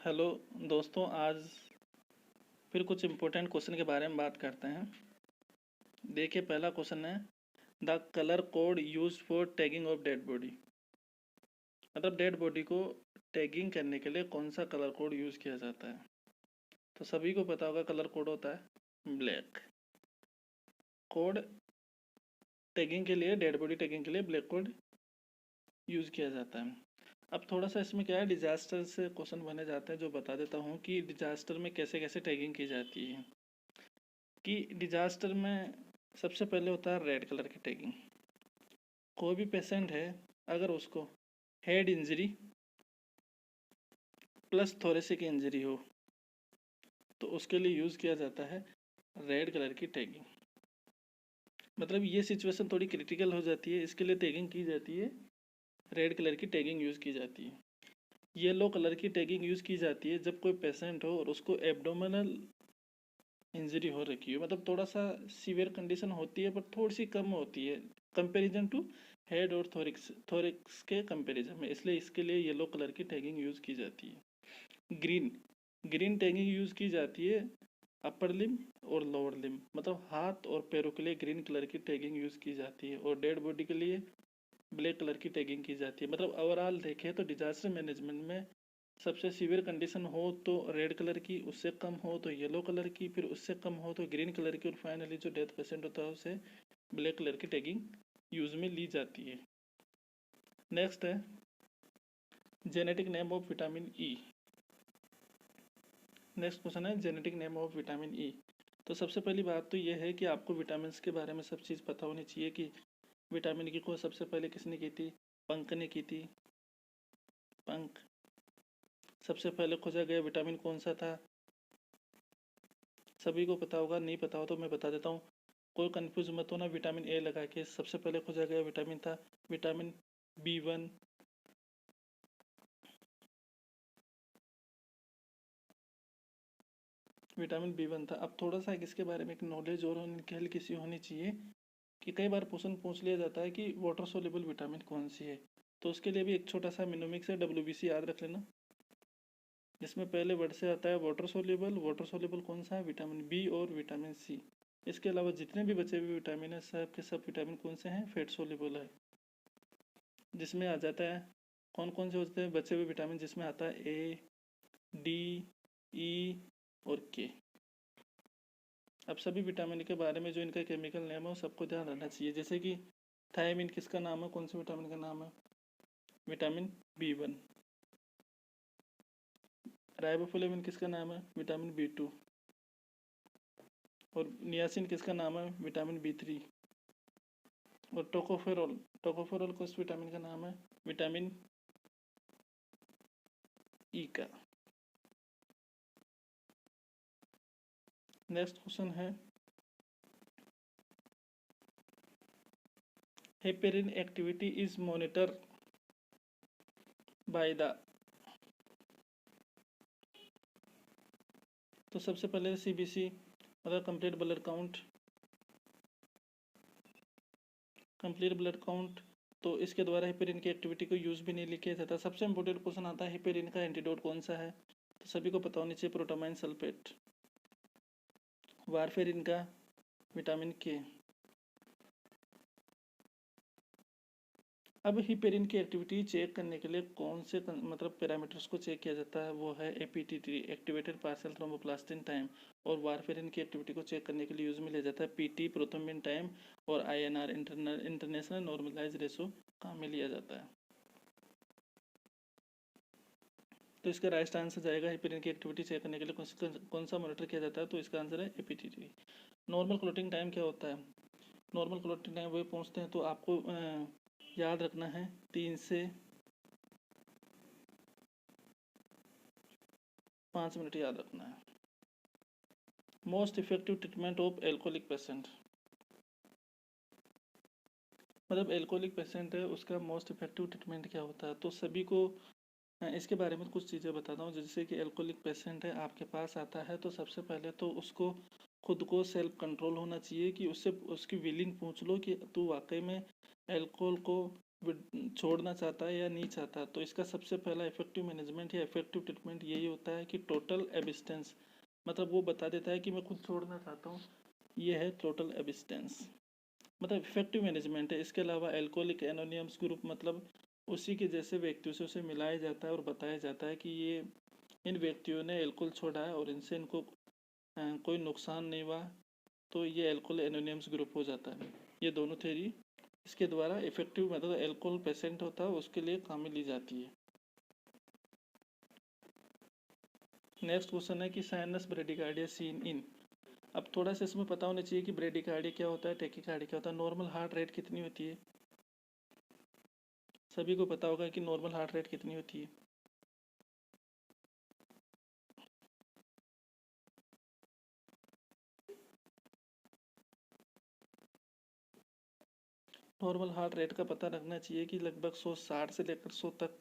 Hello दोस्तों, आज फिर कुछ इम्पोर्टेंट क्वेश्चन के बारे में बात करते हैं। देखिए, पहला क्वेश्चन है the colour code used for tagging of dead body. मतलब डेड बॉडी को टैगिंग करने के लिए कौन सा कलर कोड यूज़ किया जाता है। तो सभी को पता होगा कलर कोड होता है ब्लैक। कोड टैगिंग के लिए, डेड बॉडी टैगिंग के लिए ब्लैक कोड यूज़ किया जाता है। अब थोड़ा सा इसमें क्या है, डिजास्टर से क्वेश्चन बने जाते हैं, जो बता देता हूँ कि डिजास्टर में कैसे कैसे टैगिंग की जाती है। कि डिजास्टर में सबसे पहले होता है रेड कलर की टैगिंग। कोई भी पेशेंट है, अगर उसको head injury plus thoracic injury हो तो उसके लिए यूज़ किया जाता है रेड कलर की टैगिंग। मतलब ये सिचुएशन थोड़ी क्रिटिकल हो जाती है, इसके लिए टैगिंग की जाती है, रेड कलर की टैगिंग यूज़ की जाती है। येलो कलर की टैगिंग यूज़ की जाती है जब कोई पेशेंट हो और उसको एब्डोमिनल इंजरी हो रखी हो, मतलब थोड़ा सा सीवियर कंडीशन होती है पर थोड़ी सी कम होती है कंपैरिजन टू हेड और थोरिक्स के कंपैरिजन में, इसलिए इसके लिए येलो कलर की टैगिंग यूज़ की जाती है। ग्रीन ग्रीन टैगिंग यूज़ की जाती है अपर लिम और लोअर लिम, मतलब हाथ और पैरों के लिए ग्रीन कलर की टैगिंग यूज़ की जाती है, और डेड बॉडी के लिए ब्लैक कलर की टैगिंग की जाती है। मतलब ओवरऑल देखें तो डिजास्टर मैनेजमेंट में सबसे सीवियर कंडीशन हो तो रेड कलर की, उससे कम हो तो येलो कलर की, फिर उससे कम हो तो ग्रीन कलर की, और फाइनली जो डेथ पेशेंट होता है उसे ब्लैक कलर की टैगिंग यूज में ली जाती है। नेक्स्ट है genetic name of vitamin E. Next question है genetic name of vitamin E. तो सबसे पहली बात तो यह है कि आपको विटामिन के बारे में सब चीज़ पता होनी चाहिए कि विटामिन की खोज सबसे पहले किसने की थी, पंक ने की थी। पंक सबसे पहले खोजा गया विटामिन कौन सा था, सभी को पता होगा, नहीं पता हो तो मैं बता देता हूँ, कोई कंफ्यूज मत होना। विटामिन ए लगा के सबसे पहले खोजा गया विटामिन था विटामिन B1। विटामिन B1 था। अब थोड़ा सा इसके बारे में एक नॉलेज और हल्की सी होनी चाहिए कि कई बार क्वेश्चन पूछ लिया जाता है कि वाटर सोल्यूबल विटामिन कौन सी है, तो उसके लिए भी एक छोटा सा मिनोमिक्स है, WBC याद रख लेना, जिसमें पहले वर्ड से आता है वाटर सोल्यूबल। वाटर सोल्यूबल कौन सा है, विटामिन बी और विटामिन सी। इसके अलावा जितने भी बचे हुए विटामिन है सब के सब विटामिन कौन से हैं, फैट सोल्यूबल है। जिसमें आ जाता है कौन कौन से होते हैं बचे हुए विटामिन, जिसमें आता है A, D, E और K। अब सभी विटामिन के बारे में जो इनका केमिकल नेम है वो सबको ध्यान रखना चाहिए। जैसे कि थायमिन किसका नाम है, कौन से विटामिन का नाम है, विटामिन B1। राइबोफ्लेविन किसका नाम है, विटामिन B2। और नियासिन किसका नाम है, विटामिन B3। और टोकोफेरोल, टोकोफेरोल किस विटामिन का नाम है, विटामिन ई का। नेक्स्ट क्वेश्चन है heparin activity is monitor by the. तो सबसे पहले CBC मतलब complete blood count, complete blood count. तो इसके द्वारा हेपेरिन की एक्टिविटी को यूज भी नहीं किया जाता। सबसे इंपॉर्टेंट क्वेश्चन आता है हेपेरिन का एंटीडोट कौन सा है, तो सभी को पता होनी चाहिए प्रोटामाइन सल्फेट। वारफेरिन का विटामिन K। अब हिपेरिन की एक्टिविटी चेक करने के लिए कौन से मतलब पैरामीटर्स को चेक किया जाता है, वो है APTT activated partial thromboplastin time. और वारफेरिन की एक्टिविटी को चेक करने के लिए यूज में लिया जाता है PT प्रोथ्रोम्बिन टाइम, और INR इंटरनेशनल नॉर्मलाइज रेशो काम में लिया जाता है। तो इसका राइट आंसर जाएगा हिपेरिन की एक्टिविटी चेक करने के लिए कौन सा मॉनिटर किया जाता है, तो इसका आंसर है APTT। नॉर्मल क्लोटिंग टाइम क्या होता है, नॉर्मल क्लोटिंग टाइम वो पूछते हैं तो आपको याद रखना है 3 से 5 मिनट याद रखना है। Most effective treatment of alcoholic patient, मतलब एल्कोहलिक पेशेंट है उसका मोस्ट इफेक्टिव ट्रीटमेंट क्या होता है, तो सभी को इसके बारे में कुछ चीज़ें बताता हूँ। जैसे कि एल्कोहलिक पेशेंट है आपके पास आता है, तो सबसे पहले तो उसको खुद को सेल्फ कंट्रोल होना चाहिए, कि उससे उसकी विलिंग पूछ लो कि तू वाकई में एल्कोहल को छोड़ना चाहता है या नहीं चाहता, तो इसका सबसे पहला इफेक्टिव मैनेजमेंट या इफेक्टिव ट्रीटमेंट यही होता है कि टोटल एबिस्टेंस, मतलब वो बता देता है कि मैं खुद छोड़ना चाहता हूँ, ये है टोटल एबिस्टेंस, मतलब इफेक्टिव मैनेजमेंट है। इसके अलावा एल्कोहलिक एनोनियम्स ग्रुप, मतलब उसी के जैसे व्यक्तियों से उसे मिलाया जाता है और बताया जाता है कि ये इन व्यक्तियों ने एल्कोहल छोड़ा है और इनसे इनको कोई नुकसान नहीं हुआ, तो ये एल्कोहल एनोनियम्स ग्रुप हो जाता है। ये दोनों थ्योरी इसके द्वारा इफेक्टिव मतलब एल्कोहल पेशेंट होता है उसके लिए काम में ली जाती है। नेक्स्ट क्वेश्चन है कि साइनस ब्रेडिकार्डिया सीन इन। अब थोड़ा सा इसमें पता होना चाहिए कि ब्रेडिकार्डिया क्या होता है, टैकीकार्डिया क्या होता है। नॉर्मल हार्ट रेट कितनी होती है, सभी को पता होगा कि नॉर्मल हार्ट रेट कितनी होती है। नॉर्मल हार्ट रेट का पता रखना चाहिए कि लगभग 160 से लेकर 100 तक।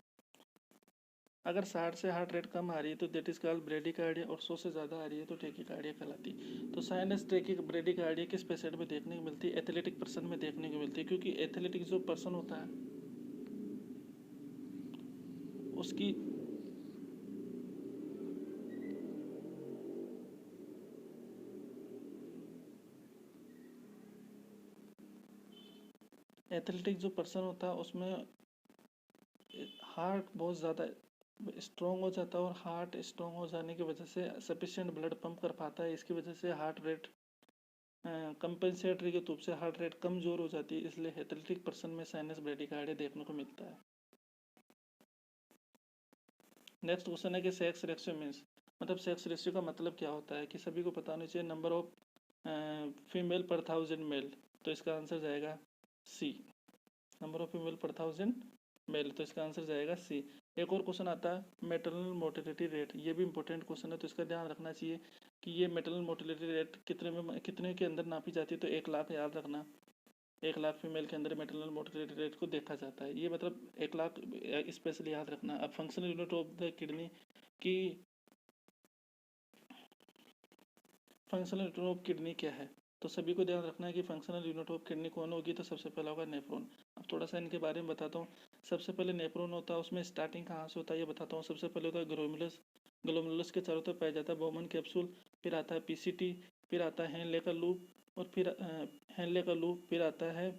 अगर 60 से हार्ट रेट कम आ रही है तो दैट इज कॉल्ड ब्रेडिकार्डिया, और 100 से ज़्यादा आ रही है तो टैकीकार्डिया कहलाती है। तो साइनस ब्रेडिकार्डिया किस पेशेंट में देखने को मिलती है, एथलेटिक पर्सन में देखने को मिलती है, क्योंकि एथलेटिक जो पर्सन होता है उसकी एथलेटिक जो पर्सन होता है उसमें हार्ट बहुत ज़्यादा स्ट्रॉन्ग हो जाता है, और हार्ट स्ट्रॉन्ग हो जाने की वजह से सफिशिएंट ब्लड पंप कर पाता है, इसकी वजह से हार्ट रेट कंपेंसेटरी के रूप से हार्ट रेट कमजोर हो जाती है, इसलिए एथलेटिक पर्सन में साइनस ब्रेडिकार्डिया देखने को मिलता है। नेक्स्ट क्वेश्चन है कि सेक्स रेशियो मीन्स, मतलब सेक्स रेशियो का मतलब क्या होता है, कि सभी को पता होना चाहिए नंबर ऑफ फीमेल पर 1000 मेल, तो इसका आंसर जाएगा सी, नंबर ऑफ फीमेल पर 1000 मेल, तो इसका आंसर जाएगा सी। एक और क्वेश्चन आता है मेटरनल मोर्टेलिटी रेट, ये भी इंपॉर्टेंट क्वेश्चन है, तो इसका ध्यान रखना चाहिए कि ये मेटरनल मोर्टेलिटी रेट कितने के अंदर नापी जाती है, तो 1,00,000 याद रखना, 1,00,000 फीमेल के अंदर मेटरनल मोर्टेलिटी रेट को देखा जाता है, ये मतलब 1,00,000 स्पेशली याद रखना। अब functional unit of the kidney की फंक्शनल यूनिट ऑफ किडनी क्या है, तो सभी को ध्यान रखना है कि फंक्शनल यूनिट ऑफ किडनी कौन होगी, तो सबसे पहला होगा नेफ्रॉन। अब थोड़ा सा इनके बारे में बताता हूँ। सबसे पहले नेफ्रॉन होता है, उसमें स्टार्टिंग कहाँ से होता है ये बताता हूँ। सबसे पहले होता है ग्लोमेरुलस, ग्लोमेरुलस के चारों तरफ पाया जाता है बोमन कैप्सूल, फिर आता है पीसीटी, फिर आता है हेनले का लूप, और फिर हेनले का लूप, फिर आता है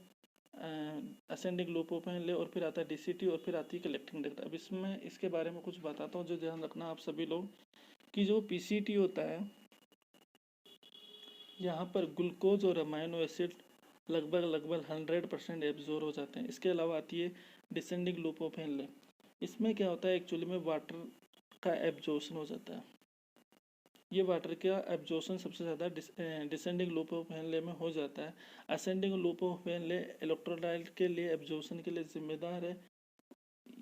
असेंडिंग लूप ऑफ हेनले, और फिर आता है डीसीटी, और फिर आती है कलेक्टिंग डक्ट। अब इसमें इसके बारे में कुछ बताता हूँ जो ध्यान रखना आप सभी लोग, कि जो पीसीटी होता है यहाँ पर ग्लूकोज और अमाइनो एसिड लगभग 100% एब्जॉर्ब हो जाते हैं। इसके अलावा आती है डिसेंडिंग लूप ऑफ हेनले, इसमें क्या होता है एक्चुअली में वाटर का एब्जॉर्प्शन हो जाता है, ये वाटर का एब्जॉर्प्शन सबसे ज़्यादा डिसेंडिंग लूप ऑफ हेनले में हो जाता है। Ascending loop of Henle electrolyte के लिए एब्जॉर्प्शन के लिए जिम्मेदार है,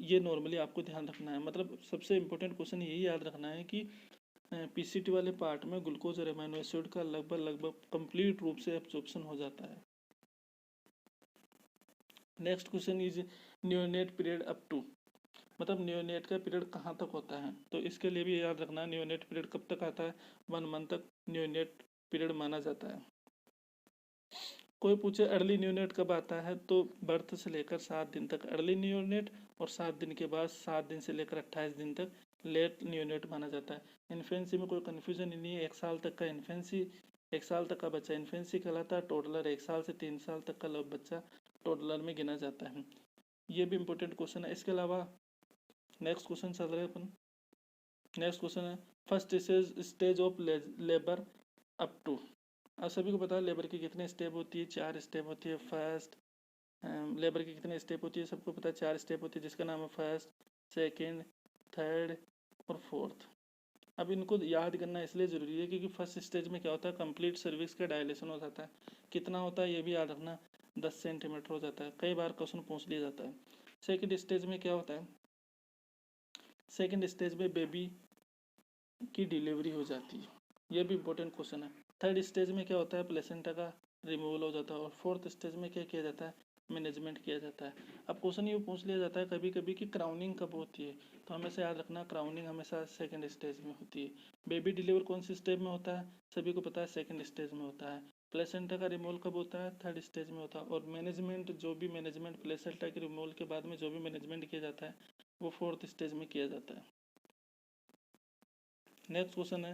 ये नॉर्मली आपको ध्यान रखना है। मतलब सबसे इंपॉर्टेंट क्वेश्चन यही याद रखना है कि पीसीटी वाले पार्ट में ग्लूकोज और एमाइनो एसिड का लगभग कंप्लीट रूप से एब्जॉर्प्शन हो जाता है। Next question is neonate period up to, मतलब न्यूनेट का पीरियड कहाँ तक होता है, तो इसके लिए भी याद रखना है न्यूनेट पीरियड कब तक आता है, 1 मंथ तक न्यूनेट पीरियड माना जाता है। कोई पूछे अर्ली न्यूनेट कब आता है, तो बर्थ से लेकर 7 दिन तक अर्ली न्यूनेट, और 7 दिन के बाद 7 दिन से लेकर 28 दिन तक लेट न्यूनेट माना जाता है। इन्फेंसी में कोई कन्फ्यूजन नहीं है, 1 साल तक का इन्फेंसी, 1 साल तक का बच्चा इन्फेंसी कहलाता है। टोडलर 1 साल से 3 साल तक का बच्चा टोडलर में गिना जाता है। ये भी इंपॉर्टेंट क्वेश्चन है। इसके अलावा नेक्स्ट क्वेश्चन चल रहे हैं अपन। नेक्स्ट क्वेश्चन है first stage of labour up to. आप सभी को पता है लेबर की कितने स्टेप होती है, 4 स्टेप होती है। फर्स्ट लेबर की कितने स्टेप होती है, सबको पता है 4 स्टेप होती है, जिसका नाम है फर्स्ट, सेकेंड, थर्ड और फोर्थ। अब इनको याद करना इसलिए ज़रूरी है क्योंकि फर्स्ट स्टेज में क्या होता है, कंप्लीट सर्विस का डायलेशन हो जाता है। कितना होता है ये भी याद रखना, 10 सेंटीमीटर हो जाता है, कई बार क्वेश्चन पूछ लिया जाता है। सेकेंड स्टेज में क्या होता है, सेकेंड स्टेज में बेबी की डिलीवरी हो जाती है, ये भी इंपॉर्टेंट क्वेश्चन है। थर्ड स्टेज में क्या होता है, प्लेसेंटा का रिमूवल हो जाता है, और फोर्थ स्टेज में क्या किया जाता है, मैनेजमेंट किया जाता है। अब क्वेश्चन ये पूछ लिया जाता है कभी कभी कि क्राउनिंग कब होती है, तो हमेशा याद रखना क्राउनिंग हमेशा सेकंड स्टेज में होती है। बेबी डिलीवर कौन सी स्टेज में होता है, सभी को पता है सेकंड स्टेज में होता है। प्लेसेंटा का रिमूवल कब होता है? 3rd स्टेज में होता है। और मैनेजमेंट, जो भी मैनेजमेंट प्लेसेंटा के रिमूवल के बाद में जो भी मैनेजमेंट किया जाता है वो 4th स्टेज में किया जाता है। नेक्स्ट क्वेश्चन है,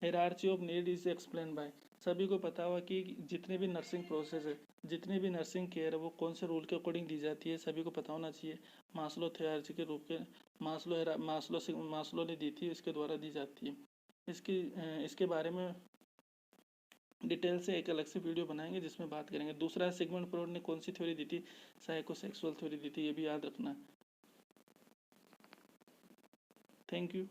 hierarchy of need is explain by. सभी को पता हुआ कि जितने भी नर्सिंग प्रोसेस है, जितनी भी नर्सिंग केयर है वो कौन से रूल के अकॉर्डिंग दी जाती है, सभी को पता होना चाहिए। मास्लो हायरार्ची के रूप के मास्लो ने दी थी, इसके द्वारा दी जाती है। इसके बारे में डिटेल से एक अलग से वीडियो बनाएंगे जिसमें बात करेंगे। दूसरा, सिगमंड फ्रॉइड ने कौन सी थ्योरी दी थी? साइकोसेक्सुअल थ्योरी दी थी, ये भी याद रखना। Thank you.